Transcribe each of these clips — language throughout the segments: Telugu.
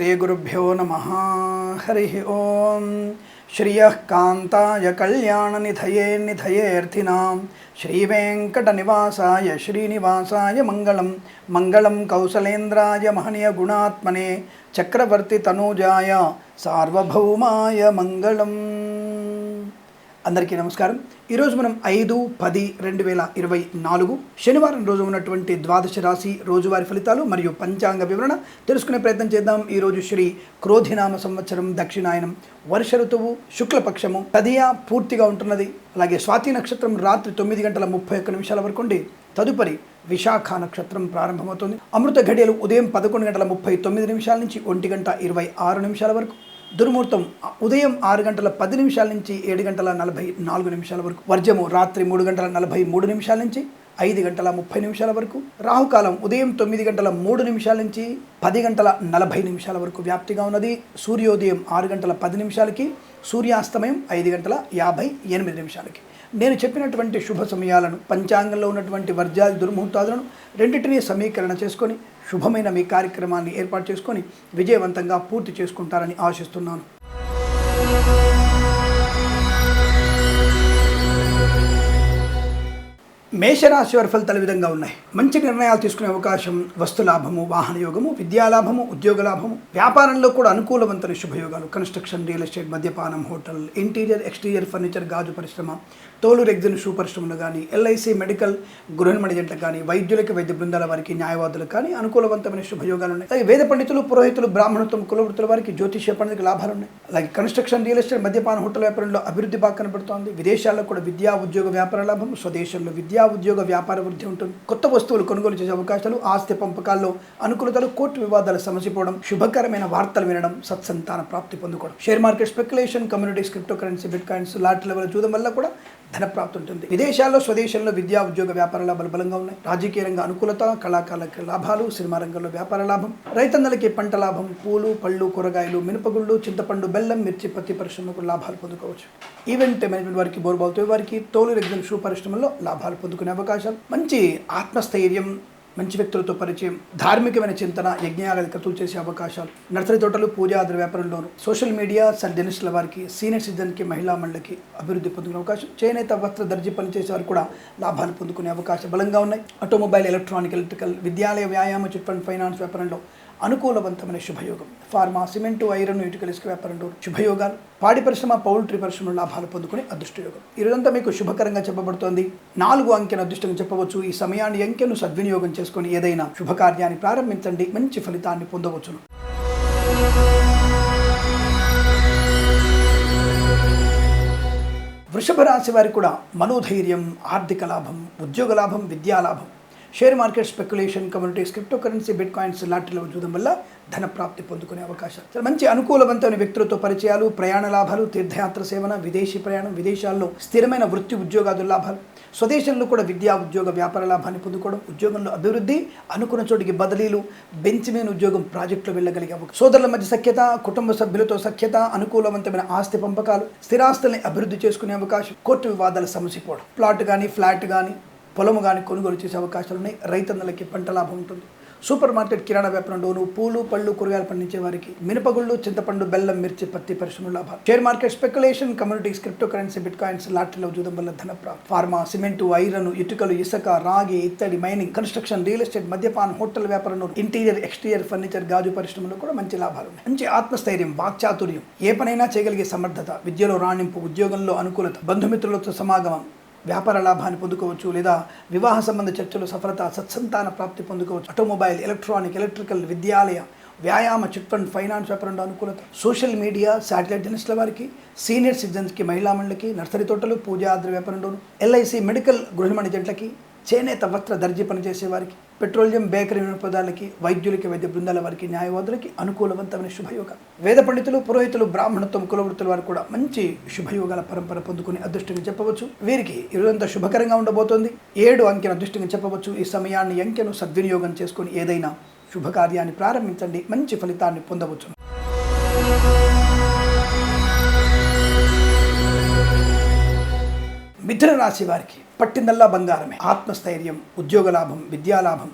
श्रीगुरुभ्यो नमः। हरिः ओं। श्रियः कान्ताय कल्याणनिधये निधयेऽर्थिनां श्रीवेङ्कटनिवासाय श्रीनिवासाय मङ्गलं मङ्गलं कौसलेन्द्राय महनीयगुणात्मने चक्रवर्तितनूजाय सार्वभौमाय मङ्गलम्। అందరికీ నమస్కారం। ఈరోజు మనం 5-10-2024 శనివారం రోజు ఉన్నటువంటి ద్వాదశ రాశి రోజువారీ ఫలితాలు మరియు పంచాంగ వివరణ తెలుసుకునే ప్రయత్నం చేద్దాం। ఈరోజు శ్రీ క్రోధినామ సంవత్సరం దక్షిణాయనం వర్ష ఋతువు శుక్లపక్షము తదియ పూర్తిగా ఉంటున్నది। అలాగే స్వాతి నక్షత్రం రాత్రి 9:31 వరకు ఉండి తదుపరి విశాఖ నక్షత్రం ప్రారంభమవుతుంది। అమృత ఘడియలు ఉదయం 11:39 నుంచి 1:26 వరకు, దుర్ముహూర్తం ఉదయం 6:10 నుంచి 7:44 వరకు, వర్జము రాత్రి 3:43 నుంచి 5:30 వరకు, రాహుకాలం ఉదయం 9:03 నుంచి 10:40 వరకు వ్యాప్తిగా ఉన్నది। సూర్యోదయం 6:10 సూర్యాస్తమయం 5:58 నేను చెప్పినటువంటి శుభ సమయాలను పంచాంగంలో ఉన్నటువంటి వర్జాది దుర్ముహూర్తాలను రెండింటినీ సమీకరణ చేసుకొని శుభమైన మీ కార్యక్రమాన్ని ఏర్పాటు చేసుకొని విజయవంతంగా పూర్తి చేసుకుంటారని ఆశిస్తున్నాను। మేషరాశి వారి ఫలితాలు ఈ విధంగా ఉన్నాయి। మంచి నిర్ణయాలు తీసుకునే అవకాశం, వస్తు లాభము, వాహన యోగము, విద్యాలాభము, ఉద్యోగ లాభము, వ్యాపారంలో కూడా అనుకూలవంతమైన శుభయోగాలు, కన్స్ట్రక్షన్, రియల్ ఎస్టేట్, మద్యపానం, హోటల్, ఇంటీరియర్ ఎక్స్టీరియర్ ఫర్నిచర్, గాజు పరిశ్రమ, తోలు రెగ్జిన్ షూ పరిశ్రమలు కానీ, ఎల్ఐసి, మెడికల్, గృహిణి ఏజెంట్లకు కానీ, వైద్యులకి, వైద్య బృందాల వారికి, న్యాయవాదులకు కానీ అనుకూలవంతమైన శుభయోగాలు ఉన్నాయి। అలాగే వేద పండితులు, పురోహితులు, బ్రాహ్మణత్వం, కులవృత్తుల వారికి జ్యోతిష్య పండితులకు లాభాలు ఉన్నాయి। అలాగే కన్స్ట్రక్షన్, రియల్ ఎస్టేట్, మద్యపాన, హోటల్ వ్యాపారంలో అభివృద్ధి బాగా కనబడుతోంది। విదేశాల్లో కూడా విద్యా ఉద్యోగ వ్యాపార లాభం, స్వదేశంలో విద్యా ఉద్యోగ వ్యాపార వృద్ధి ఉంటుంది। కొత్త వస్తువులు కొనుగోలు చేసే అవకాశాలు, ఆస్తి పంపకాల్లో అనుకూలతలు, కోర్టు వివాదాలు సమసిపోవడం, శుభకరమైన వార్తలు వినడం, సత్సంతాన ప్రాప్తి పొందుకోవడం, share market speculation, communities, crypto currency, bit coins, lottery level చూడడం వల్ల కూడా ధన ప్రాప్తి ఉంటుంది। విదేశాల్లో స్వదేశంలో విద్యా ఉద్యోగ వ్యాపార లాభాలు బలంగా ఉన్నాయి। రాజకీయ రంగ అనుకూలత, కళాకారులకి లాభాలు, సినిమా రంగంలో వ్యాపార లాభం, రైతన్నలకి పంట లాభం, పూలు, పళ్ళు, కూరగాయలు, మినపగుళ్ళు, చింతపండు, బెల్లం, మిర్చి, పత్తి పరిశ్రమకు లాభాలు పొందుకోవచ్చు। ఈవెంట్ మేనేజ్మెంట్ వారికి, బోర్బావుతో వారికి, తోలు రెగ్జిన్ షూ పరిశ్రమలో లాభాలు పొందుకునే అవకాశం, మంచి ఆత్మస్థైర్యం, మంచి వ్యక్తులతో పరిచయం, ధార్మికమైన చింతన, యజ్ఞాల ఖర్చులు చేసే అవకాశాలు, నర్సరీ తోటలు, పూజాద్ర వ్యాపారంలోను, సోషల్ మీడియా, జర్నలిస్టుల వారికి, సీనియర్ సిటిజన్కి, మహిళా మండలికి అభివృద్ధి పొందుకునే అవకాశం, చేనేత వస్త్ర దర్జీ పనిచేసే వారు కూడా లాభాలు పొందుకునే అవకాశం బలంగా ఉన్నాయి। ఆటోమొబైల్, ఎలక్ట్రానిక్, ఎలక్ట్రికల్, విద్యాలయ, వ్యాయామ, చిట్ ఫండ్, ఫైనాన్స్ వ్యాపారంలో అనుకూలవంతమైన శుభయోగం, ఫార్మా, సిమెంటు, ఐరన్, ఇటుకల ఇసుక వ్యాపారంలో శుభయోగాలు, పాడి పరిశ్రమ, పౌల్ట్రీ పరిశ్రమలో లాభాలు పొందుకునే అదృష్టయోగం। ఈరోజంతా మీకు శుభకరంగా చెప్పబడుతోంది। 4 అంకెను అదృష్టంగా చెప్పవచ్చు। ఈ సమయాన్ని, అంకెను సద్వినియోగం చేసుకొని ఏదైనా శుభకార్యాన్ని ప్రారంభించండి, మంచి ఫలితాన్ని పొందవచ్చును। వృషభ రాశి వారికి కూడా మనోధైర్యం, ఆర్థిక లాభం, ఉద్యోగ లాభం, విద్యాలాభం, share market speculation, communities, crypto currency, bitcoins, లాటరీలో చూడడం వల్ల ధన ప్రాప్తి పొందుకునే అవకాశం, మంచి అనుకూలవంతమైన వ్యక్తులతో పరిచయాలు, ప్రయాణ లాభాలు, తీర్థయాత్ర సేవన, విదేశీ ప్రయాణం, విదేశాల్లో స్థిరమైన వృత్తి ఉద్యోగాదుల లాభాలు, స్వదేశంలో కూడా విద్యా ఉద్యోగ వ్యాపార లాభాన్ని పొందుకోవడం, ఉద్యోగంలో అభివృద్ధి, అనుకున్న చోటికి బదిలీలు, బెంచ్మేన్ ఉద్యోగం, ప్రాజెక్టులో వెళ్ళగలిగే అవకాశం, సోదరుల మధ్య సఖ్యత, కుటుంబ సభ్యులతో సఖ్యత, అనుకూలవంతమైన ఆస్తి పంపకాలు, స్థిరాస్తుల్ని అభివృద్ధి చేసుకునే అవకాశం, కోర్టు వివాదాలు సమసిపోవడం, ప్లాట్ కానీ, ఫ్లాట్ కానీ, పొలము కానీ కొనుగోలు చేసే అవకాశాలు ఉన్నాయి। రైతన్నలకి పంట లాభం ఉంటుంది। సూపర్ మార్కెట్, కిరాణా వ్యాపారంలోను, పూలు, పళ్ళు, కూరగాయలు పండించే వారికి, మినపగుళ్ళు, చింతపండు, బెల్లం, మిర్చి, పత్తి పరిశ్రమ లాభాలు, share market speculation, communities, crypto currency, bitcoins, లాటరీలో చూడడం వల్ల ధన ప్రాప్తి, ఫార్మా, సిమెంటు, ఐరన్, ఇటుకలు, ఇసుక, రాగి, ఇత్తడి, మైనింగ్, కన్స్ట్రక్షన్, రియల్ ఎస్టేట్, మద్యపాన్, హోటల్ వ్యాపారంలో, ఇంటీరియర్ ఎక్స్టీరియర్ ఫర్నిచర్, గాజు పరిశ్రమలో కూడా మంచి లాభాలు ఉన్నాయి। మంచి ఆత్మస్థైర్యం, వాక్చాతుర్యం, ఏ పనైనా చేయగలిగే సమర్థత, విద్యలో రాణింపు, ఉద్యోగంలో అనుకూలత, బంధుమిత్రులతో సమాగమం, వ్యాపార లాభాన్ని పొందుకోవచ్చు, లేదా వివాహ సంబంధ చర్చలు సఫలత, సత్సంతాన ప్రాప్తి పొందుకోవచ్చు। ఆటోమొబైల్, ఎలక్ట్రానిక్, ఎలక్ట్రికల్, విద్యాలయ, వ్యాయామ, చిట్ ఫండ్, ఫైనాన్స్ వ్యాపారంలో అనుకూలత, సోషల్ మీడియా, శాటిలైట్ జర్నలిస్టుల వారికి, సీనియర్ సిటిజన్స్కి, మహిళా మండలికి, నర్సరీ తోటలు, పూజాద్ర వ్యాపారంలోను, ఎల్ఐసి, మెడికల్, గృహిణి ఏజెంట్లకి, చేనేత వస్త్ర దర్జీ పనిచేసే వారికి, పెట్రోలియం, బేకరీ వినోదాలకి, వైద్యులకి, వైద్య బృందాల వారికి, న్యాయవాదులకి అనుకూలవంతమైన శుభయోగాలు, వేద పండితులు, పురోహితులు, బ్రాహ్మణత్వం, కులవృత్తుల వారు కూడా మంచి శుభయోగాల పరంపర పొందుకుని అదృష్టంగా చెప్పవచ్చు। వీరికి ఈరోజంతా శుభకరంగా ఉండబోతోంది। 7 అంకెను అదృష్టంగా చెప్పవచ్చు। ఈ సమయాన్ని, అంకెను సద్వినియోగం చేసుకుని ఏదైనా శుభకార్యాన్ని ప్రారంభించండి, మంచి ఫలితాన్ని పొందవచ్చు। మిథున రాశి వారికి పట్టిందల్లా బంగారమే, ఆత్మస్థైర్యం, ఉద్యోగ లాభం, విద్యాలాభం,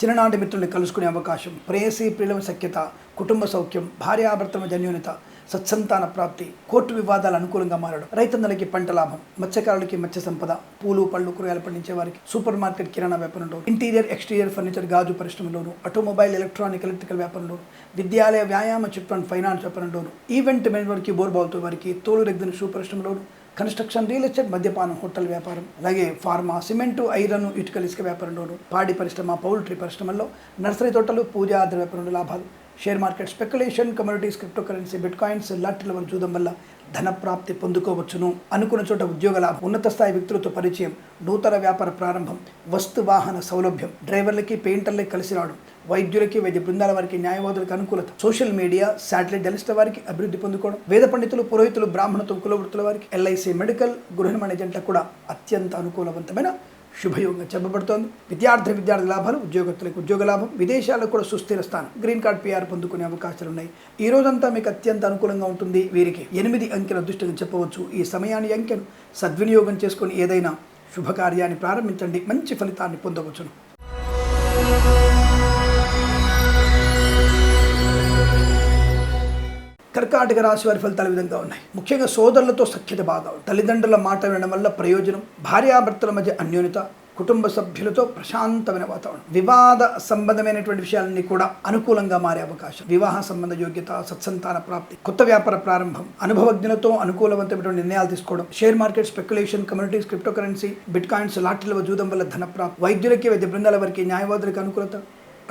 చిన్ననాటి మిత్రుల్ని కలుసుకునే అవకాశం, ప్రేయసీ ప్రియుల సఖ్యత, కుటుంబ సౌఖ్యం, భార్యాభర్తల జన్యూనత, సత్సంతాన ప్రాప్తి, కోర్టు వివాదాలు అనుకూలంగా మారడం, రైతన్నలకి పంట లాభం, మత్స్యకారులకి మత్స్య సంపద, పూలు పళ్ళు కూరగాయలు పండించే వారికి సూపర్ మార్కెట్ కిరాణా వ్యాపారంలో, ఇంటీరియర్ ఎక్స్టీరియర్ ఫర్నిచర్ గాజు పరిశ్రమలోను, ఆటోమొబైల్ ఎలక్ట్రానిక్ ఎలక్ట్రికల్ వ్యాపారంలోను, విద్యాలయ వ్యాయామ చిట్ ఫండ్ ఫైనాన్స్ వ్యాపారంలోను, ఈవెంట్ మేనేజ్మెంట్కి బోర్బాల్తో వారికి, తోలు రెగ్గిన షూ పరిశ్రమలోను, కన్స్ట్రక్షన్ రియల్ ఎస్టేట్ మద్యపానం హోటల్ వ్యాపారం, అలాగే ఫార్మా సిమెంటు ఐరన్ ఇటుకల ఇసుక వ్యాపారంలోను, పాడి పరిశ్రమ పౌల్ట్రీ పరిశ్రమల్లో, నర్సరీ తోటలు పూజా ఆధార వ్యాపారంలో లాభాలు, share market speculation, commodities, crypto currency, bitcoins, లాటరీల వల్ల చూడడం వల్ల ధన ప్రాప్తి పొందుకోవచ్చును. అనుకున్న చోట ఉద్యోగ లాభం, ఉన్నత స్థాయి వ్యక్తులతో పరిచయం, నూతన వ్యాపార ప్రారంభం, వస్తు వాహన సౌలభ్యం, డ్రైవర్లకి పెయింటర్లకి కలిసి రావడం, వైద్యులకి వైద్య బృందాల వారికి న్యాయవాదులకు అనుకూలత, సోషల్ మీడియా శాటిలైట్ జర్నలిస్టుల వారికి అభివృద్ధి పొందుకోవడం, వేద పండితులు పురోహితులు బ్రాహ్మణత్వం కులవృత్తుల వారికి, ఎల్ఐసి మెడికల్ గృహ నిర్మాణ ఏజెంట్లకు కూడా అత్యంత అనుకూలవంతమైన శుభయోగంగా చెప్పబడుతోంది. విద్యార్థి లాభాలు, ఉద్యోగస్తులకు ఉద్యోగ లాభం, విదేశాల్లో కూడా సుస్థిర స్థానం, గ్రీన్ కార్డ్ PR పొందుకునే అవకాశాలు ఉన్నాయి. ఈ రోజంతా మీకు అత్యంత అనుకూలంగా ఉంటుంది. వీరికి 8 అంకెల అదృష్టంగా చెప్పవచ్చు. ఈ సమయాన్ని అంకెను సద్వినియోగం చేసుకొని ఏదైనా శుభకార్యాన్ని ప్రారంభించండి, మంచి ఫలితాన్ని పొందవచ్చును. కర్కాటక రాశి వారి ఫలితాలు విధంగా ఉన్నాయి. ముఖ్యంగా సోదరులతో సఖ్యత బాగా ఉంది. తల్లిదండ్రుల మాట వినడం వల్ల ప్రయోజనం, భార్యాభర్తల మధ్య అన్యోన్యత, కుటుంబ సభ్యులతో ప్రశాంతమైన వాతావరణం, వివాద సంబంధమైనటువంటి విషయాలన్నీ కూడా అనుకూలంగా మారే అవకాశం, వివాహ సంబంధ యోగ్యత, సత్సంతాన ప్రాప్తి, కొత్త వ్యాపార ప్రారంభం, అనుభవజ్ఞులతో అనుకూలవంతమైనటువంటి నిర్ణయాలు తీసుకోవడం, share market speculation, commodities, crypto currency, bitcoins, లాటరీల జూదం వల్ల ధన ప్రాప్తి, వైద్యులకి వైద్య బృందాల వారికి న్యాయవాదులకు అనుకూలత,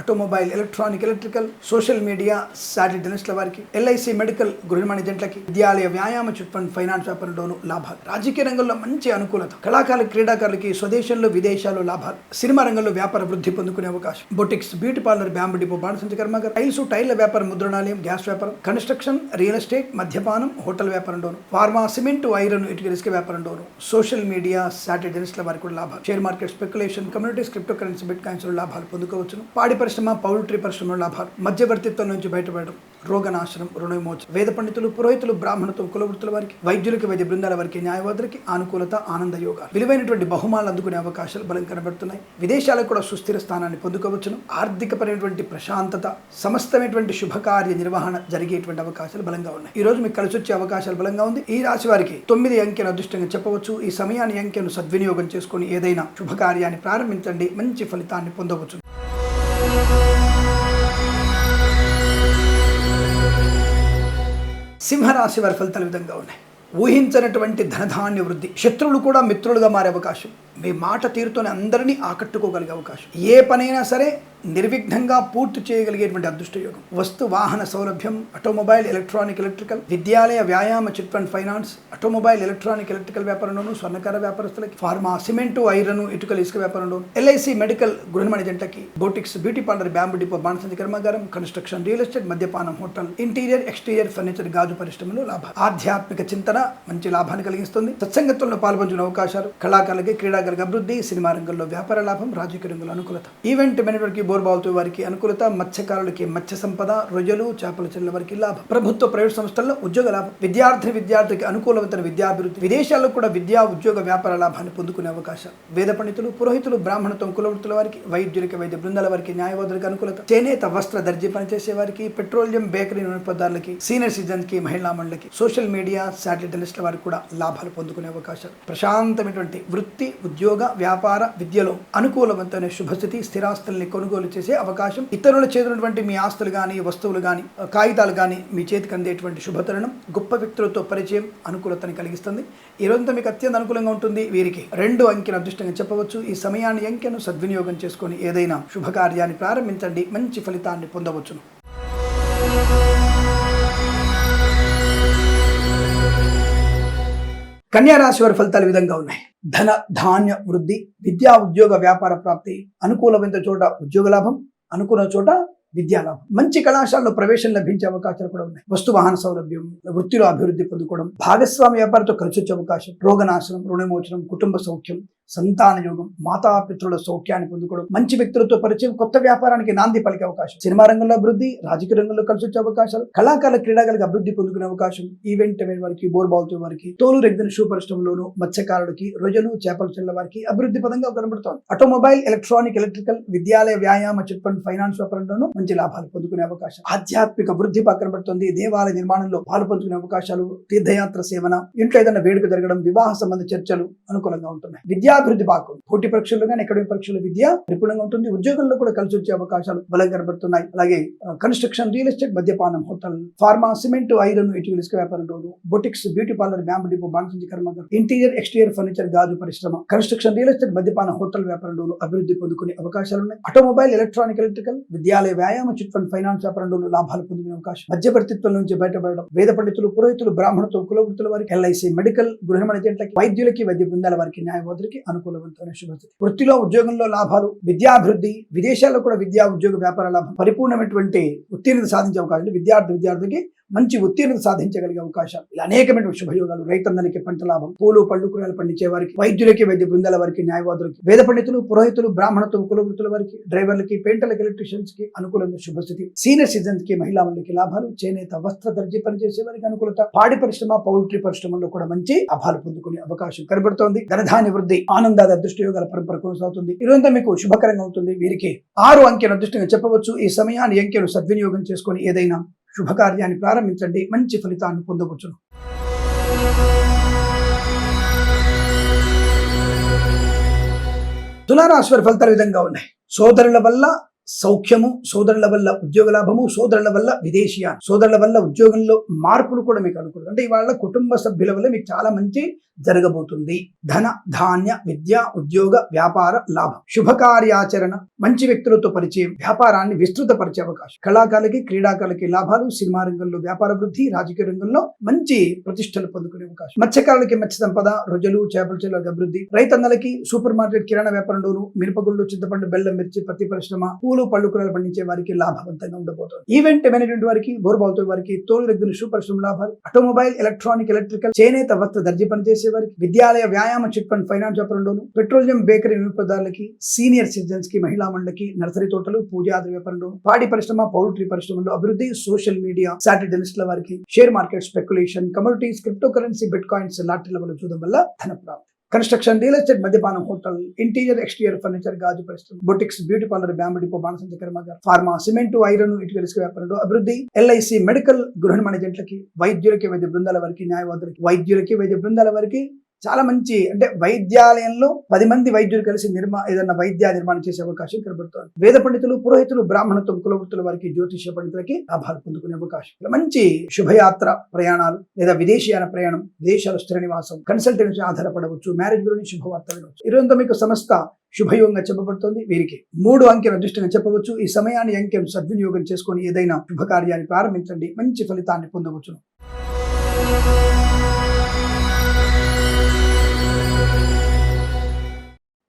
automobile electronic electrical, social media satellite జర్నలిస్టుల వారికి, ఎల్ఐసి మెడికల్ గృహ నిర్మాణ ఏజెంట్లకి, విద్యాలయ వ్యాయామ చిట్ ఫండ్ ఫైనాన్స్ వ్యాపారంలోనూ లాభాలు, రాజకీయ రంగంలో మంచి అనుకూలత, కళాకారులు క్రీడాకారులకి స్వదేశంలో విదేశాల్లో లాభాలు, సినిమా రంగంలో వ్యాపార వృద్ధి పొందుకునే అవకాశం, boutiques, beauty parlour, bamboo depot, బాణసంచ కర్మాగారం, టైల్స్ టైర్ల వ్యాపారం, ముద్రణాలయం, గ్యాస్ వ్యాపారం, కన్స్ట్రక్షన్ రియల్ ఎస్టేట్, మద్యపానం హోటల్ వ్యాపారంలోను, ఫార్మా సిమెంటు ఐరన్ ఇటుక ఇసుక వ్యాపారంలోను, సోషల్ మీడియా శాటిలైట్ జర్నలిస్టుల వారికి కూడా లాభాలు, share market speculation, communities, crypto currency, bit coins లాభాలు పొందుకోవచ్చును. పాడి పరిశ్రమ పౌల్ట్రీ పరిశ్రమ లాభాలు, మధ్యవర్తిత్వం నుంచి బయటపడడం, రోగనాశనం, రుణ విమోచన, వేద పండితులు పురోహితులు బ్రాహ్మణత్వం కులవృత్తుల వారికి, వైద్యులకి వైద్య బృందాల వారికి, న్యాయవాదులకి అనుకూలత, ఆనంద యోగాలు, విలువైనటువంటి బహుమానాలు అందుకునే అవకాశాలు బలం కనబడుతున్నాయి. విదేశాలకు కూడా సుస్థిర స్థానాన్ని పొందుకోవచ్చును. ఆర్థికపరమైనటువంటి ప్రశాంతత, సమస్తమైనటువంటి శుభకార్య నిర్వహణ జరిగేటువంటి అవకాశాలు బలంగా ఉన్నాయి. ఈ రోజు మీకు కలిసి వచ్చే అవకాశాలు బలంగా ఉంది. ఈ రాశి వారికి 9 అంకెను అదృష్టంగా చెప్పవచ్చు. ఈ సమయాన్ని అంకెను సద్వినియోగం చేసుకుని ఏదైనా శుభకార్యాన్ని ప్రారంభించండి, మంచి ఫలితాన్ని పొందవచ్చు. సింహరాశి వారి ఫలితాల విధంగా ఉన్నాయి. ఊహించినటువంటి ధనధాన్య వృద్ధి, శత్రువులు కూడా మిత్రులుగా మారే అవకాశం, మీ మాట తీరుతోనే అందరినీ ఆకట్టుకోగలిగే అవకాశం, ఏ పనైనా సరే నిర్విఘ్నంగా పూర్తి చేయగలిగేటువంటి అదృష్టయోగం, వస్తు వాహన సౌలభ్యం, ఆటోమొబైల్ ఎలక్ట్రానిక్ ఎలక్ట్రికల్, విద్యాలయ వ్యాయామ chit fund finance, automobile electronic electrical వ్యాపారంలోను, స్వర్ణకార వ్యాపారస్తులకి, ఫార్మా సిమెంటు ఐరన్ ఇటుకల ఇసుక వ్యాపారంలోను, ఎల్ఐసి మెడికల్ గృహ నిర్మాణ ఏజెంట్లకి, boutiques, beauty parlour, bamboo depot, బాణసంచ కర్మాగారం, కన్స్ట్రక్షన్ రియల్ ఎస్టేట్, మద్యపానం హోటల్, ఇంటీరియర్ ఎక్స్టీరియర్ ఫర్నిచర్ గాజు పరిశ్రమలో లాభాలు, ఆధ్యాత్మిక చింతన మంచి లాభాన్ని కలిగిస్తుంది. సత్సంగత్వంలో పాల్పంచుకునే అవకాశాలు, కళాకారులకి క్రీడాకారులకు అభివృద్ధి, సినిమా రంగంలో వ్యాపార లాభం, రాజకీయ రంగంలో అనుకూలత, ఈవెంట్ మేనేజ్మెంట్కి బోర్బాల్తో వారికి అనుకూలత, మత్స్యకారులకి మత్స్య సంపద, రొయ్యలు చేపల చెరువుల వారికి లాభం, ప్రభుత్వ ప్రైవేట్ సంస్థల్లో ఉద్యోగ లాభం, విద్యార్థికి అనుకూలవంతమైన విద్యాభివృద్ధి, విదేశాల్లో కూడా విద్యా ఉద్యోగ వ్యాపార లాభాన్ని పొందుకునే అవకాశాలు, వేద పండితులు పురోహితులు బ్రాహ్మణత్వం కులవృత్తుల వారికి, వైద్యులకి వైద్య బృందాల వారికి, న్యాయవాదులకు అనుకూలత, చేనేత వస్త్ర దర్జీ పనిచేసే వారికి, పెట్రోలియం బేకరీ నూనె పదార్థాలకి, సీనియర్ సిటిజన్ కి, మహిళా మండలికి, సోషల్ మీడియా శాటిలైట్ జర్నలిస్టుల వారికి కూడా లాభాలు పొందుకునే అవకాశాలు, ప్రశాంతమైనటువంటి వృత్తి ఉద్యోగ వ్యాపార విద్యలో అనుకూలవంతమైన శుభస్థితి, స్థిరాస్తుల్ని కొనుగోలు చేసే అవకాశం, ఇతరుల చేతున్నటువంటి మీ ఆస్తులు కానీ వస్తువులు కానీ కాగితాలు కానీ మీ చేతికి అందేటువంటి శుభతరుణం, గొప్ప వ్యక్తులతో పరిచయం అనుకూలతని కలిగిస్తుంది. ఈ రోజంతా మీకు అత్యంత అనుకూలంగా ఉంటుంది. వీరికి 2 అంకెను అదృష్టంగా చెప్పవచ్చు. ఈ సమయాన్ని అంకెను సద్వినియోగం చేసుకొని ఏదైనా శుభకార్యాన్ని ప్రారంభించండి, మంచి ఫలితాన్ని పొందవచ్చును. కన్యా రాశి వారి ఫలితాలు ఈ విధంగా ఉన్నాయి. ధన ధాన్య వృద్ధి, విద్యా ఉద్యోగ వ్యాపార ప్రాప్తి, అనుకూలమైన చోట ఉద్యోగ లాభం, అనుకూల చోట విద్యాలాభం, మంచి కళాశాలలో ప్రవేశం లభించే అవకాశాలు కూడా ఉన్నాయి. వస్తు వాహన సౌలభ్యం, వృత్తిలో అభివృద్ధి పొందుకోవడం, భాగస్వామి వ్యాపారంతో కలిసి వచ్చే అవకాశం, రోగనాశనం, రుణమోచనం, కుటుంబ సౌఖ్యం, సంతాన యోగం, మాతాపితృల సౌఖ్యాన్ని పొందుకోవడం, మంచి వ్యక్తులతో పరిచయం, కొత్త వ్యాపారానికి నాంది పలికే అవకాశం, సినిమా రంగంలో అభివృద్ధి, రాజకీయ రంగంలో కలిసి వచ్చే అవకాశాలు, కళాకారుల క్రీడాకారులకు అభివృద్ధి పొందుకునే అవకాశం, ఈవెంట్ వారికి, బోర్బాల్తో వారికి, తోలు రెగ్గిన షూ పరిశ్రమలోను, మత్స్యకారులకి, రొయ్యలు చేపల చెల్ల వారికి అభివృద్ధి పదంగా కనబడుతోంది. ఆటోమొబైల్, ఎలక్ట్రానిక్, ఎలక్ట్రికల్, విద్యాలయ, వ్యాయామ, చిట్ ఫండ్, ఫైనాన్స్ వ్యాపారంలోనూ మంచి లాభాలు పొందుకునే అవకాశం, ఆధ్యాత్మిక వృద్ధి కనబడుతుంది. దేవాలయ నిర్మాణంలో పాలు పంచుకునే అవకాశాలు, తీర్థయాత్ర సేవన, ఇంట్లో ఏదైనా వేడుక జరగడం, వివాహ సంబంధ చర్చలు అనుకూలంగా ఉంటున్నాయి. విద్యాభివృద్ధి బాగు, పోటీ పరీక్షల్లో కానీ అకాడమిక్ పరీక్షల్లో విద్య నిపుణంగా ఉంటుంది. ఉద్యోగంలో కూడా కలిసి వచ్చే అవకాశాలు బలంగా కనబడుతున్నాయి. అలాగే కన్స్ట్రక్షన్, రియల్ ఎస్టేట్, మద్యపానం, హోటల్, ఫార్మా, సిమెంట్, ఐరన్, ఇటుకల ఇసుక వ్యాపారం, boutiques, beauty parlour, bamboo depot, బాణసంచి కర్మాగారం, ఇంటీరియర్, ఎక్స్టీరియర్ ఫర్నిచర్, గాజు పరిశ్రమ, కన్స్ట్రక్షన్, రియల్ ఎస్టేట్, మద్యపానం, హోటల్ వ్యాపారంలో అభివృద్ధి పొందుకునే అవకాశాలు ఉన్నాయి. ఆటోమొబైల్, ఎలక్ట్రానిక్, ఎలక్ట్రికల్, విద్యాలయ, వ్యాయామ, చిట్ ఫండ్, ఫైనాన్స్ వ్యాపారంలో లాభాలు పొందుకునే అవకాశం, మధ్యవర్తిత్వం నుంచి బయటపడడం, వేద పండితులు, పురోహితులు, బ్రాహ్మణులతో కులవృత్తుల వారికి, ఎల్ఐసి, మెడికల్, గృహ ఏజెంట్లకి, వైద్యులకి, వైద్య బృందాల వారికి, న్యాయవాదులకి అనుకూలవంతమైన శుభస్థితి. వృత్తిలో, ఉద్యోగంలో లాభాలు, విద్యాభివృద్ధి, విదేశాల్లో కూడా విద్యా ఉద్యోగ వ్యాపార లాభం, పరిపూర్ణమైనటువంటి ఉత్తీర్ణత సాధించే అవకాశాలు, విద్యార్థికి మంచి ఉత్తీర్ణత సాధించగలిగే అవకాశాలు, ఇలా అనేకమైన శుభయోగాలు. రైతన్నలకి పంట లాభం, పూలు పళ్ళు కూరగాయలు పండించే వారికి, వైద్యులకి, వైద్య బృందాల వారికి, న్యాయవాదులకి, వేద పండితులు, పురోహితులు, బ్రాహ్మణత్వం, కులవృత్తుల వారికి, డ్రైవర్లకి, పెయింటర్లకి, ఎలక్ట్రీషియన్స్ కి అనుకూలంగా శుభస్థితి. సీనియర్ సిటిజన్స్ కి, మహిళలకి లాభాలు, చేనేత, వస్త్ర దర్జీ పనిచేసే వారికి అనుకూలత, పాడి పరిశ్రమ, పౌల్ట్రీ పరిశ్రమలో కూడా మంచి లాభాలు పొందుకునే అవకాశం కనబడుతోంది. ధనధాన్య వృద్ధి, ఆనందాద అదృష్ట యోగాల పరంపర కొనసాగుతుంది. ఇదంతా మీకు శుభకరంగా ఉంటుంది. వీరికి 6 అంకెను అదృష్టంగా చెప్పవచ్చు. ఈ సమయాన్ని అంకెను సద్వినియోగం చేసుకుని ఏదైనా శుభకార్యాన్ని ప్రారంభించండి, మంచి ఫలితాన్ని పొందవచ్చును. తులారాశి వారి ఫలితాలు విధంగా ఉన్నాయి. సోదరుల వల్ల సౌఖ్యము, సోదరుల వల్ల ఉద్యోగ లాభము, సోదరుల వల్ల విదేశీయాలు, సోదరుల వల్ల ఉద్యోగంలో మార్పులు కూడా మీకు అనుకూలం. అంటే ఇవాళ కుటుంబ సభ్యుల వల్ల మీకు చాలా మంచి జరగబోతుంది. ధన, ధాన్య, విద్య, ఉద్యోగ, వ్యాపార లాభం, శుభకార్యాచరణ, మంచి వ్యక్తులతో పరిచయం, వ్యాపారాన్ని విస్తృతపరిచే అవకాశం, కళాకారులకి, క్రీడాకారులకి లాభాలు, సినిమా రంగంలో వ్యాపార వృద్ధి, రాజకీయ రంగంలో మంచి ప్రతిష్టలు పొందుకునే అవకాశం, మత్స్యకారులకి మత్స్య సంపద, రొయ్యలు, చేపల చెరువుల అభివృద్ధి, రైతన్నలకి సూపర్ మార్కెట్, కిరాణా వ్యాపారంలోను, మిరపగుళ్ళు, చింతపండు, బెల్లం, మిర్చి, పత్తి పరిశ్రమ, పూలు పళ్ళు కూరలు పండించే వారికి లాభవంతంగా ఉండబోతుంది. ఈవెంట్ మేనేజ్మెంట్ వారికి, బోర్బాల్తో వారికి, తోలు రెగ్గిన షూ పరిశ్రమ లాభాలు, ఆటోమొబైల్, ఎలక్ట్రానిక్, ఎలక్ట్రికల్, చేనేత, వస్త్ర దర్జీ పనిచేసే వారికి, విద్యాలయ, వ్యాయామ, చిట్ ఫండ్, ఫైనాన్స్ వ్యాపారంలోను, పెట్రోలియం, బేకరీ వినియోగదారులకి, సీనియర్ సిటిజన్స్ కి, మహిళా మండలికి, నర్సరీ తోటలు, పూజాది వ్యాపారంలో, పాడి పరిశ్రమ, పౌల్ట్రీ పరిశ్రమలో అభివృద్ధి, సోషల్ మీడియా, సాటిలైట్ల వారికి, share market, speculation, commodities, crypto currency, bitcoins, లాటరీల వల్ల చూడడం వల్ల ధన ప్రాప్తి, కన్స్ట్రక్షన్, రియల్ ఎస్టేట్, మద్యపానం, హోటల్, ఇంటీరియర్, ఎక్స్టీరియర్ ఫర్నిచర్, గాజు పరిశ్రమ, boutiques, beauty parlour, bamboo depot, బాణసంచి కర్మాగారం, ఫార్మా, సిమెంట్, ఐరన్, ఇటుకల ఇసుక వ్యాపారంలో అభివృద్ధి, ఎల్ఐసి, మెడికల్, గృహ ఏజెంట్లకి, వైద్యులకి, వైద్య బృందాల వారికి, న్యాయవాదులకి, వైద్యులకి, వైద్య బృందాల వారికి చాలా మంచి, అంటే వైద్యాలయంలో 10 మంది వైద్యులు కలిసి ఏదైనా వైద్య నిర్మాణం చేసే అవకాశం కనబడుతోంది. వేద పండితులు, పురోహితులు, బ్రాహ్మణత్వం, కులవృత్తుల వారికి, జ్యోతిష్య పండితులకి లాభాలు పొందుకునే అవకాశం, మంచి శుభయాత్ర ప్రయాణాలు లేదా విదేశీయాన ప్రయాణం, విదేశాల స్థిర నివాసం, కన్సల్టెన్సీ ఆధారపడవచ్చు, మ్యారేజ్ గురించి శుభవార్త వినవచ్చు. ఈరోజు మీకు సమస్త శుభయోగంగా చెప్పబడుతుంది. వీరికి 3 అంకెను అదృష్టంగా చెప్పవచ్చు. ఈ సమయాన్ని అంకెను సద్వినియోగం చేసుకొని ఏదైనా శుభకార్యాన్ని ప్రారంభించండి, మంచి ఫలితాన్ని పొందవచ్చు.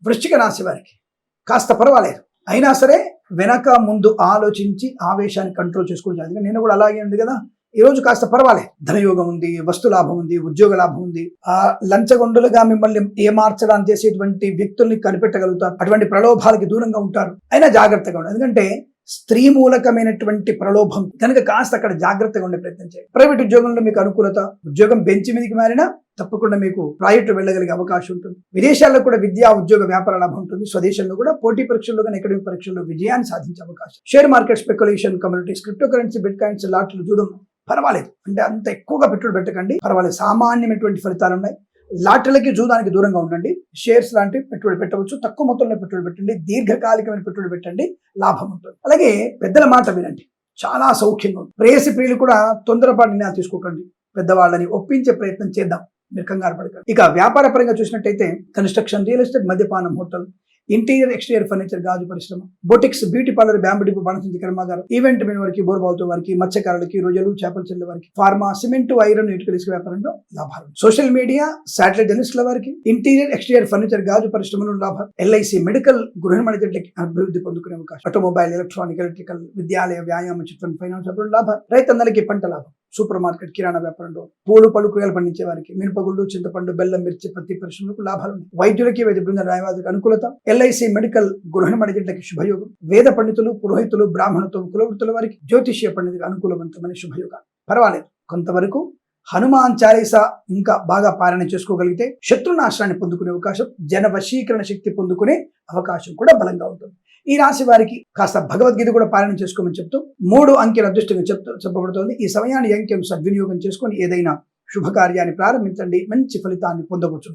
వృశ్చిక రాశి వారికి కాస్త పర్వాలేదు, అయినా సరే వెనక ముందు ఆలోచించి ఆవేశాన్ని కంట్రోల్ చేసుకోవాలి. నేను కూడా అలాగే ఉంది కదా, ఈ రోజు కాస్త పర్వాలేదు. ధనయోగం ఉంది, వస్తు లాభం ఉంది, ఉద్యోగ లాభం ఉంది. ఆ లంచగొండులుగా మిమ్మల్ని ఏమార్చడానికి చేసేటువంటి వ్యక్తుల్ని కనిపెట్టగలుగుతారు. అటువంటి ప్రలోభాలకి దూరంగా ఉంటారు. అయినా జాగ్రత్తగా ఉండాలి, ఎందుకంటే స్త్రీ మూలకమైనటువంటి ప్రలోభం కనుక కాస్త అక్కడ జాగ్రత్తగా ఉండే ప్రయత్నం చేయండి. ప్రైవేట్ ఉద్యోగంలో మీకు అనుకూలత, ఉద్యోగం బెంచ్ మీదకి మారినా తప్పకుండా మీకు ప్రాజెక్టు వెళ్ళగలిగే అవకాశం ఉంటుంది. విదేశాల్లో కూడా విద్యా, ఉద్యోగ, వ్యాపార లాభం ఉంటుంది. స్వదేశంలో కూడా పోటీ పరీక్షల్లో కానీ అకాడమిక్ పరీక్షల్లో విజయాన్ని సాధించే అవకాశం. Share market, speculation, commodities, crypto currency, bitcoins, లాటరీలు, జూదం పర్వాలేదు, అంటే అంత ఎక్కువగా పెట్టుబడి పెట్టకండి, పర్వాలేదు, సామాన్యమైనటువంటి ఫలితాలు ఉన్నాయి. లాటరీలకి, జూదానికి దూరంగా ఉండండి. షేర్స్ లాంటి పెట్టుబడి పెట్టవచ్చు, తక్కువ మొత్తంలో పెట్టుబడి పెట్టండి, దీర్ఘకాలికమైన పెట్టుబడి పెట్టండి, లాభం ఉంటుంది. అలాగే పెద్దల మాట వినండి, చాలా సౌఖ్యంగా ఉంటుంది. ప్రేయసి ప్రియులు కూడా తొందరపాటు నిర్ణయాలు తీసుకోకండి, పెద్దవాళ్ళని ఒప్పించే ప్రయత్నం చేద్దాం, మీరు కంగారు పడకండి. ఇక వ్యాపార పరంగా చూసినట్టయితే కన్స్ట్రక్షన్, రియల్ ఎస్టేట్, మద్యపానం, హోటల్, ఇంటీరియర్, ఎక్స్టీరియర్ ఫర్నిచర్, గాజు పరిశ్రమ, boutiques, beauty parlour, bamboo depot, బాణసంచి కర్మాగారం, ఈవెంట్ మెయిన్ వారికి, బోర్బాల్తో వారికి, మత్స్యకారులకి, రొయ్యలు, చేపల చెరువుల వారికి, ఫార్మా, సిమెంట్, ఐరన్, ఇటుకల ఇసుక వ్యాపారంలో లాభాలు. సోషల్ మీడియా, సాటిలైట్ జర్నలిస్టుల వారికి, ఇంటీరియర్, ఎక్స్టీరియర్ ఫర్నిచర్, గాజు పరిశ్రమలో లాభాలు. ఎల్ఐసి, మెడికల్, గృహ ఏజెంట్లకి అభివృద్ధి పొందుకునే అవకాశం. ఆటోమొబైల్, ఎలక్ట్రానిక్, ఎలక్ట్రికల్, విద్యాలయ, వ్యాయామ, చిట్ ఫండ్, ఫైనాన్స్ వ్యాపారంలో లాభాలు. రైతన్నలకి పంట లాభం, సూపర్ మార్కెట్ కిరాణా వ్యాపారంలో, పూలు పళ్ళు కూరగాయలు పండించే వారికి, మినపగుళ్ళు, చింతపండు, బెల్లం, మిర్చి, పత్తి పరిశ్రమలకు లాభాలు ఉన్నాయి. వైద్యులకి, వైద్య బృంద న్యాయవాదులకు అనుకూలత. ఎల్ఐసి మెడికల్ గృహిణి జంటకి శుభయోగం. వేద పండితులు, పురోహితులు, బ్రాహ్మణత్వం, కులవృత్తుల వారికి, జ్యోతిష్య పండితులకు అనుకూలవంతమైన శుభయోగాలు. పర్వాలేదు, కొంతవరకు హనుమాన్ చాలీసా ఇంకా బాగా పాలన చేసుకోగలిగితే శత్రునాశనాన్ని పొందుకునే అవకాశం, జన వశీకరణ శక్తి పొందుకునే అవకాశం కూడా బలంగా ఉంటుంది. ఈ రాశి వారికి కాస్త భగవద్గీత కూడా పాలన చేసుకోమని చెప్తూ 3 అంకెల అదృష్టంగా చెప్పబడుతోంది. ఈ సమయాన్ని అంకెను సద్వినియోగం చేసుకొని ఏదైనా శుభకార్యాన్ని ప్రారంభించండి, మంచి ఫలితాన్ని పొందవచ్చు.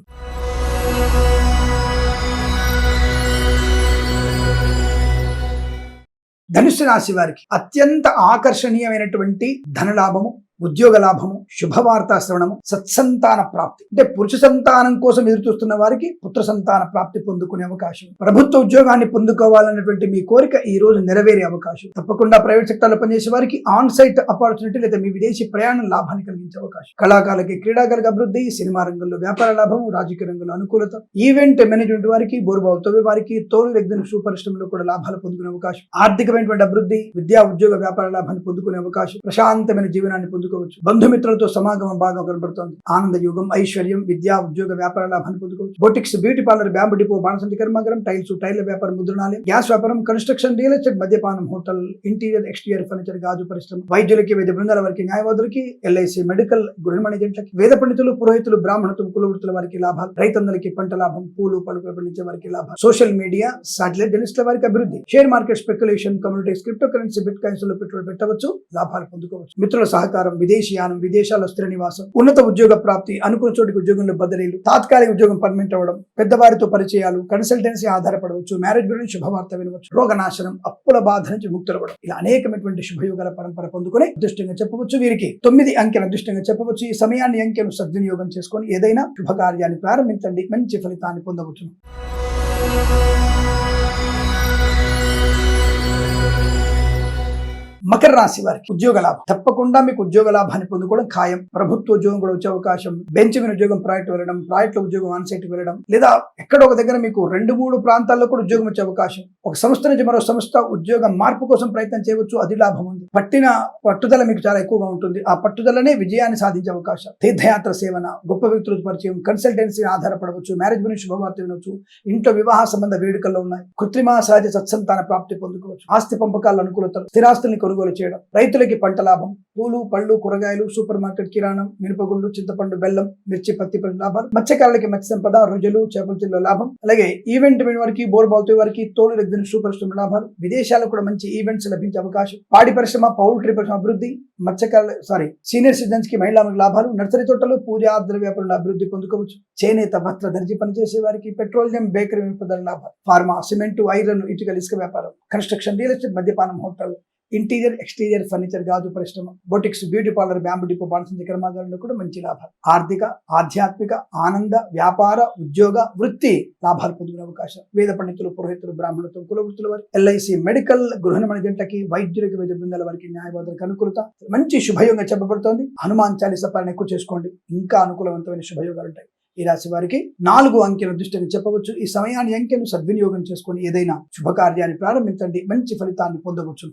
ధనుస్సు రాశి వారికి అత్యంత ఆకర్షణీయమైనటువంటి ధనలాభము, ఉద్యోగ లాభము, శుభవార్తా శ్రవణము, సత్సంతాన ప్రాప్తి. అంటే పురుష సంతానం కోసం ఎదురు చూస్తున్న వారికి పుత్ర సంతాన ప్రాప్తి పొందుకునే అవకాశం, ప్రభుత్వ ఉద్యోగాన్ని పొందుకోవాలన్నటువంటి మీ కోరిక ఈ రోజు నెరవేరే అవకాశం, తప్పకుండా ప్రైవేట్ సెక్టార్లో పనిచేసే వారికి ఆన్ సైట్ ఆపర్చునిటీ లేదా మీ విదేశీ ప్రయాణం లాభాన్ని కలిగించే అవకాశం, కళాకారులకి క్రీడాకారులకు అభివృద్ధి, సినిమా రంగంలో వ్యాపార లాభము, రాజకీయ రంగంలో అనుకూలత, ఈవెంట్ మేనేజ్మెంట్ వారికి, బోరుబావు తవ్వే వారికి, తోలు ఎగ్జిన్ షూ పరిశ్రమలో కూడా లాభాలు పొందుకునే అవకాశం, ఆర్థికమైనటువంటి అభివృద్ధి, విద్యా ఉద్యోగ వ్యాపార లాభాన్ని పొందుకునే అవకాశం, ప్రశాంతమైన జీవనాన్ని పొందుకోవచ్చు, బంధుమిత్రులతో సమాగమం బాగా కనబడుతోంది, ఆనంద యోగం, ఐశ్వర్యం, విద్యా ఉద్యోగ వ్యాపార లాభాన్ని పొందుకోవచ్చు, boutiques, beauty parlour, bamboo depot, బాణసంచి కర్మాగారం, టైల్స్, టైర్ల వ్యాపారం, ముద్రణాలయం, గ్యాస్ వ్యాపారం, కన్స్ట్రక్షన్, రియల్ ఎస్టేట్, మద్యపానం, హోటల్, ఇంటీరియర్ ఎక్స్టీరియర్ ఫర్నిచర్, గాజు పరిశ్రమ, వైద్యులకి, వైద్య బృందాల వారికి, న్యాయవాదులకి, ఎల్ఐసి మెడికల్ గృహిణి జంటలకి, వేద పండితులు, పురోహితులు, బ్రాహ్మణత్వం, కులవృత్తుల వారికి లాభాలు, రైతన్నలకి పంట లాభం, పూలు పళ్ళు పండించే వారికి లాభాలు, సోషల్ మీడియా, సాటిలైట్ జర్నలిస్టుల వారికి అభివృద్ధి, share market, speculation, communities, crypto currency, bit coins లో పెట్టుబడి పెట్టవచ్చు, లాభాలు పొందుకోవచ్చు, మిత్రుల సహకారం, విదేశీయానం, విదేశాల్లో స్థిర నివాసం, ఉన్నత ఉద్యోగ ప్రాప్తి, అనుకున్న చోటికి ఉద్యోగంలో బదిలీలు, తాత్కాలిక ఉద్యోగం పర్మనెంట్ అవ్వడం, పెద్దవారితో పరిచయాలు, కన్సల్టెన్సీ ఆధారపడవచ్చు, మ్యారేజ్ గురించి శుభవార్త వినవచ్చు, రోగనాశనం, అప్పుల బాధ నుంచి ముక్తులవ్వడం, ఇలా అనేకమైనటువంటి శుభయోగాల పరంపర పొందుకుని అదృష్టంగా చెప్పవచ్చు. వీరికి 9 అంకెల అదృష్టంగా చెప్పవచ్చు. ఈ సమయాన్ని అంకెను సద్వినియోగం చేసుకొని ఏదైనా శుభకార్యాన్ని ప్రారంభించండి, మంచి ఫలితాన్ని పొందవచ్చు. మకర రాశి వారికి ఉద్యోగ లాభం, తప్పకుండా మీకు ఉద్యోగ లాభాన్ని పొందుకోవడం ఖాయం. ప్రభుత్వ ఉద్యోగం కూడా వచ్చే అవకాశం, బెంచ్ మీద ఉద్యోగం ప్రాజెక్ట్ వెళ్ళడం, ప్రాజెక్టులో ఉద్యోగం ఆన్ సైట్ వెళ్ళడం, లేదా ఎక్కడో ఒక దగ్గర మీకు 2-3 ప్రాంతాల్లో కూడా ఉద్యోగం వచ్చే అవకాశం, ఒక సంస్థ నుంచి మరో సంస్థ ఉద్యోగ మార్పు కోసం ప్రయత్నం చేయవచ్చు, అది లాభం ఉంది. పట్టిన పట్టుదల మీకు చాలా ఎక్కువగా ఉంటుంది, ఆ పట్టుదలనే విజయాన్ని సాధించే అవకాశం, తీర్థయాత్ర సేవన, గొప్ప వ్యక్తుల పరిచయం, కన్సల్టెన్సీ ఆధారపడవచ్చు, మ్యారేజ్ గురించి శుభవార్త వినవచ్చు, ఇంట్లో వివాహ సంబంధ వేడుకల్లో ఉన్నాయి, కృత్రిమ సహజ సత్సంతాన ప్రాప్తి పొందుకోవచ్చు, ఆస్తి పంపకాల అనుకూలతలు, స్థిరాస్తుల్ని కొనుగోలు చేయడం, రైతులకి పంట లాభం, పూలు పళ్ళు కూరగాయలు, సూపర్ మార్కెట్ కిరాణం, మినపగుళ్ళు, చింతపండు, బెల్లం, మిర్చి, పత్తి లాభాలు, మత్స్యకారులకి మత్స్య సంపద, రొయ్యలు, చేపల చెల్లో లాభం, అలాగే ఈవెంట్ వారికి, బోర్బావుతో వారికి, తోలు ఎగ్జిన్ షూ పరిశ్రమ లాభాలు, విదేశాలకు కూడా మంచి ఈవెంట్స్ లభించే అవకాశం, పాడి పరిశ్రమ, పౌల్ట్రీ పరిశ్రమ అభివృద్ధి, సీనియర్ సిటిజన్స్ కి మహిళలకు లాభాలు, నర్సరీ తోటలు, పూజా ఆద్ర వ్యాపారంలో అభివృద్ధి పొందుకోవచ్చు, చేనేత వస్త్ర దర్జీ పనిచేసే వారికి, పెట్రోలియం, బేకరీ వినపదాల లాభాలు, ఫార్మా, సిమెంట్, ఐరన్, ఇటుకల ఇసుక వ్యాపారం, కన్స్ట్రక్షన్, రియల్ ఎస్టేట్, మద్యపానం, హోటల్, ఇంటీరియర్ ఎక్స్టీరియర్ ఫర్నిచర్, గాజు పరిశ్రమ, boutiques, beauty parlour, bamboo depot, బాణసంచి కర్మాగారంలో కూడా మంచి లాభాలు, ఆర్థిక, ఆధ్యాత్మిక, ఆనంద, వ్యాపార, ఉద్యోగ, వృత్తి లాభాలు పొందుకునే అవకాశం, వేద పండితులు, పురోహితులు, బ్రాహ్మణత్వం, కులవృత్తుల వారికి, ఎల్ఐసి మెడికల్ గృహిణి జంటకి, వైద్యులకి, వైద్య బృందాల వారికి, న్యాయవాదులకు అనుకూలత, మంచి శుభయోగంగా చెప్పబడుతోంది. హనుమాన్ చాలీసా పాలన ఎక్కువ చేసుకోండి, ఇంకా అనుకూలవంతమైన శుభయోగాలు ఉంటాయి. ఈ రాశి వారికి 4 అంకెల అదృష్టాన్ని చెప్పవచ్చు. ఈ సమయాన్ని అంకెను సద్వినియోగం చేసుకొని ఏదైనా శుభకార్యాన్ని ప్రారంభించండి, మంచి ఫలితాన్ని పొందవచ్చు.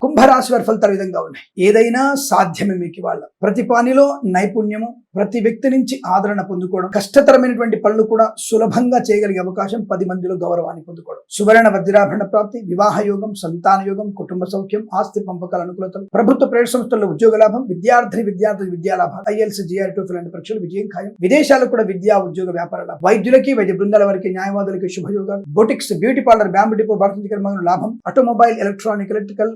కుంభరాశి వారి ఫలితాలు విధంగా ఉన్నాయి. ఏదైనా సాధ్యమే మీకు ఇవాళ. ప్రతి పనిలో నైపుణ్యము, ప్రతి వ్యక్తి నుంచి ఆదరణ పొందుకోవడం, కష్టతరమైనటువంటి పనులు కూడా సులభంగా చేయగలిగే అవకాశం, 10 మందిలో గౌరవాన్ని పొందుకోవడం, సువర్ణ వజ్రాభరణ ప్రాప్తి, వివాహ యోగం, సంతాన యోగం, కుటుంబ సౌఖ్యం, ఆస్తి పంపకాల అనుకూలతలు, ప్రభుత్వ ప్రైవేట్ సంస్థల్లో ఉద్యోగ లాభం, విద్యార్థులకు విద్యా లాభం, ఐఎల్స్, జిఆర్, టోఫెల్ లాంటి పరీక్షలు విజయం ఖాయం, విదేశాలకు కూడా విద్యా ఉద్యోగ వ్యాపార లాభం, వైద్యులకి, వైద్య బృందాల వారికి, న్యాయవాదులకి శుభయోగాలు, boutiques, beauty parlour, bamboo depot, బాణసంచి కర్మాగారం లాభం, ఆటోమొబైల్, ఎలక్ట్రానిక్, ఎలక్ట్రికల్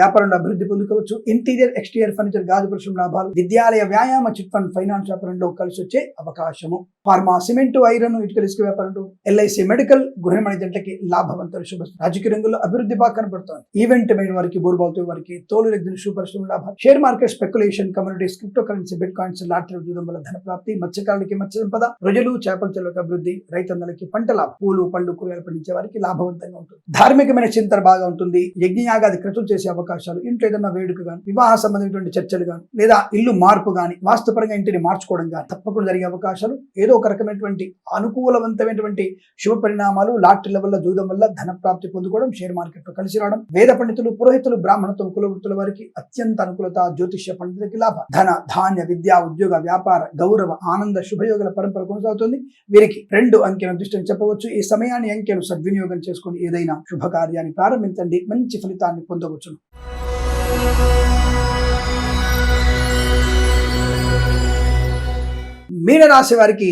వ్యాపారంలో అభివృద్ధి పొందుకోవచ్చు, ఇంటీరియర్ ఎక్స్టీరియర్ ఫర్నిచర్, గాజు పరిశ్రమ లాభాలు, విద్యాలయ, వ్యాయామ, చిట్ ఫండ్, ఫైనాన్స్ వ్యాపారంలో కలిసి వచ్చే అవకాశము, ఫార్మా, సిమెంట్, ఐరన్, ఇటుకల ఇసుక వ్యాపారంలో, ఎల్ఐసి మెడికల్ గృహిణి జంటకి లాభవంతుల శుభ, రాజకీయ రంగంలో అభివృద్ధి బాగా కనబడుతోంది, ఈవెంట్ మైన వారికి, బోర్బావుతో వారికి, తోలు ఎగ్జిన్ షూ పరిశ్రమ లాభాలు, share market, speculation, communities, crypto currency, bit coins, lottery ఉద్యోగం వల్ల ధన ప్రాప్తి, మత్స్యకారులకి మత్స్య సంపద, రొయ్యలు, చేపల చెరువులకు అభివృద్ధి, రైతన్నలకి పంట లాభం, పూలు పళ్ళు కూరగాయలు పండించే వారికి లాభవంతంగా ఉంటుంది, ధార్మికమైన చింతన బాగా ఉంటుంది, యజ్ఞయాగాది క్రతువులు చేసే అవకాశాలు, ఇంట్లో ఏదైనా వేడుక కానీ, వివాహ సంబంధమైనటువంటి చర్చలు కానీ, లేదా ఇల్లు మార్పు కానీ, వాస్తుపరంగా ఇంటిని మార్చుకోవడం కానీ తప్పకుండా జరిగే అవకాశాలు, ఏదో ఒక రకమైనటువంటి అనుకూలవంతమైనటువంటి శుభ పరిణామాలు, లాటరీల వల్ల, జూదం వల్ల ధన ప్రాప్తి పొందుకోవడం, షేర్ మార్కెట్ లో కలిసి రావడం, వేద పండితులు, పురోహితులు, బ్రాహ్మణత్వం, కులవృత్తుల వారికి అత్యంత అనుకూలత, జ్యోతిష్య పండితులకి లాభ, ధన, ధాన్య, విద్య, ఉద్యోగ, వ్యాపార, గౌరవ, ఆనంద, శుభయోగుల పరంపర కొనసాగుతుంది. వీరికి 2 అంకెల అదృష్టం చెప్పవచ్చు. ఈ సమయాన్ని అంకెలు సద్వినియోగం చేసుకుని ఏదైనా శుభకార్యాన్ని ప్రారంభించండి, మంచి ఫలితాన్ని పొందవచ్చు. మీనరాశి వారికి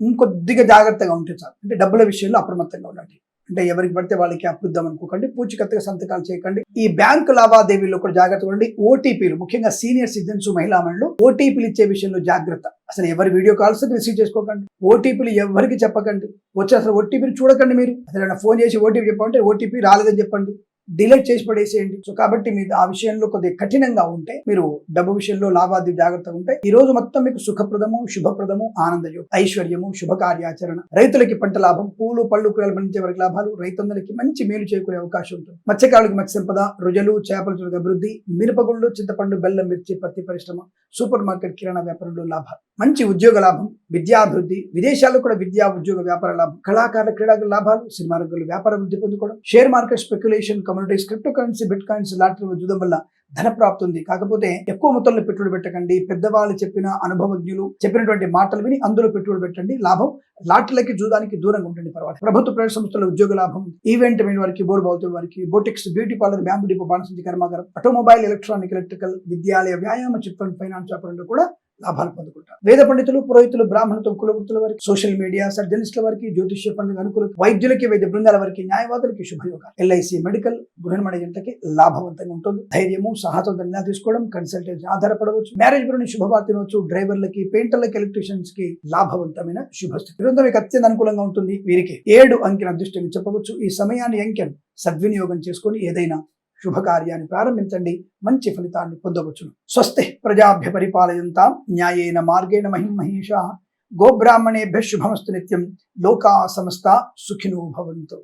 ఇంకొద్దిగా జాగ్రత్తగా ఉంటే చాలు. అంటే డబ్బుల విషయంలో అప్రమత్తంగా ఉండండి. అంటే ఎవరికి పడితే వాళ్ళకి అప్పుద్దాం అనుకోకండి, పూచికత్తుగా సంతకాలు చేయకండి. ఈ బ్యాంకు లావాదేవీల్లో కూడా జాగ్రత్తగా ఉండండి. ఓటీపీలు, ముఖ్యంగా సీనియర్ సిటిజన్స్, మహిళా మహిళలు ఓటీపీలు ఇచ్చే విషయంలో జాగ్రత్త. అసలు ఎవరి వీడియో కాల్స్ రిసీవ్ చేసుకోకండి, ఓటీపీలు ఎవరికి చెప్పకండి, వచ్చి అసలు ఓటీపీలు చూడకండి. మీరు అసలు ఫోన్ చేసి ఓటీపీ చెప్పంటే ఓటీపీ రాలేదని చెప్పండి, డిలీట్ చేసి పడేసేయండి. సో కాబట్టి మీరు ఆ విషయంలో కొద్దిగా కఠినంగా ఉంటే, మీరు డబ్బు విషయంలో లావాదేవీ జాగ్రత్తగా ఉంటే ఈ రోజు మొత్తం మీకు సుఖప్రదము, శుభప్రదము, ఆనందయోగం, ఐశ్వర్యము, శుభకార్యాచరణ, రైతులకి పంట లాభం, పూలు పళ్ళు కూరలు పండించే వారికి లాభాలు, రైతులందరికీ మంచి మేలు చేకూరే అవకాశం ఉంటుంది. మత్స్యకారులకు మత్స్య సంపద, రుజలు, చేపల అభివృద్ధి, మిరపగుళ్ళు, చింతపండు, బెల్లం, మిర్చి, పత్తి పరిశ్రమ, సూపర్ మార్కెట్, కిరాణా వ్యాపారంలో లాభాలు, మంచి ఉద్యోగ లాభం, విద్యాభివృద్ధి, విదేశాల్లో కూడా విద్యా, ఉద్యోగ, వ్యాపార లాభం, కళాకారుల, క్రీడాకుల లాభాలు, సినిమా రంగంలో వ్యాపార వృద్ధి పొందుకోవడం, share market, speculation, communities, crypto currency, bitcoins, లాటరీల జూదం వల్ల ధన ప్రాప్తి ఉంది. కాకపోతే ఎక్కువ మొత్తంలో పెట్టుబడి పెట్టకండి. పెద్దవాళ్ళు చెప్పిన, అనుభవజ్ఞులు చెప్పినటువంటి మాటలు విని అందులో పెట్టుబడి పెట్టండి. లాభం. లాటరీలకి, జూదానికి దూరంగా ఉండండి. పర్వాలేదు. ప్రభుత్వ ప్రైవేట్ సంస్థల ఉద్యోగ లాభం, ఈవెంట్ అయిన వారికి, బోర్ బావుతున్న వారికి, boutiques, beauty parlour, bamboo depot, బాణసంచి కర్మాగారం, ఆటోమొబైల్, ఎలక్ట్రానిక్, ఎలక్ట్రికల్, విద్యాలయ, వ్యాయామ, చిట్ ఫండ్, ఫైనాన్స్ వ్యాపారంలో కూడా లాభాలు పొందుకుంటారు. వేద పండితులు, పురోహితులు, బ్రాహ్మణత్వం, కులవృత్తుల వారికి, సోషల్ మీడియా, సర్జనిస్టుల వారికి, జ్యోతిష్య పండుగ అనుకూల, వైద్యులకి, వైద్య బృందాల వారికి, న్యాయవాదులకి శుభయోగాలు, ఎల్ఐసి, మెడికల్, గృహనిర్మాణ జంటకి లాభవంతంగా ఉంటుంది. ధైర్యము, సాహసంతో నిర్ణయాలు తీసుకోవడం, కన్సల్టెన్సీ ఆధారపడవచ్చు, మ్యారేజ్ బ్యూరోని శుభవార్త తినవచ్చు, డ్రైవర్లకి, పెయింటర్లకి, ఎలక్ట్రీషియన్స్ కి లాభవంతమైన శుభస్థితి. ఇదంతా మీకు అత్యంత అనుకూలంగా ఉంటుంది. వీరికి 7 అంకెల అదృష్టంగా చెప్పవచ్చు. ఈ సమయాన్ని, అంకెను సద్వినియోగం చేసుకొని ఏదైనా శుభకార్యాన్ని ప్రారంభించండి, మంచి ఫలితాన్ని పొందవచ్చును. స్వస్తి ప్రజాభ్య పరిపాలయంతాం న్యాయేన మార్గేణ మహిమహేషాః. గోబ్రాహ్మణేభ్యః శుభమస్తు నిత్యం. లోకా సమస్తా సుఖినో భవంతు.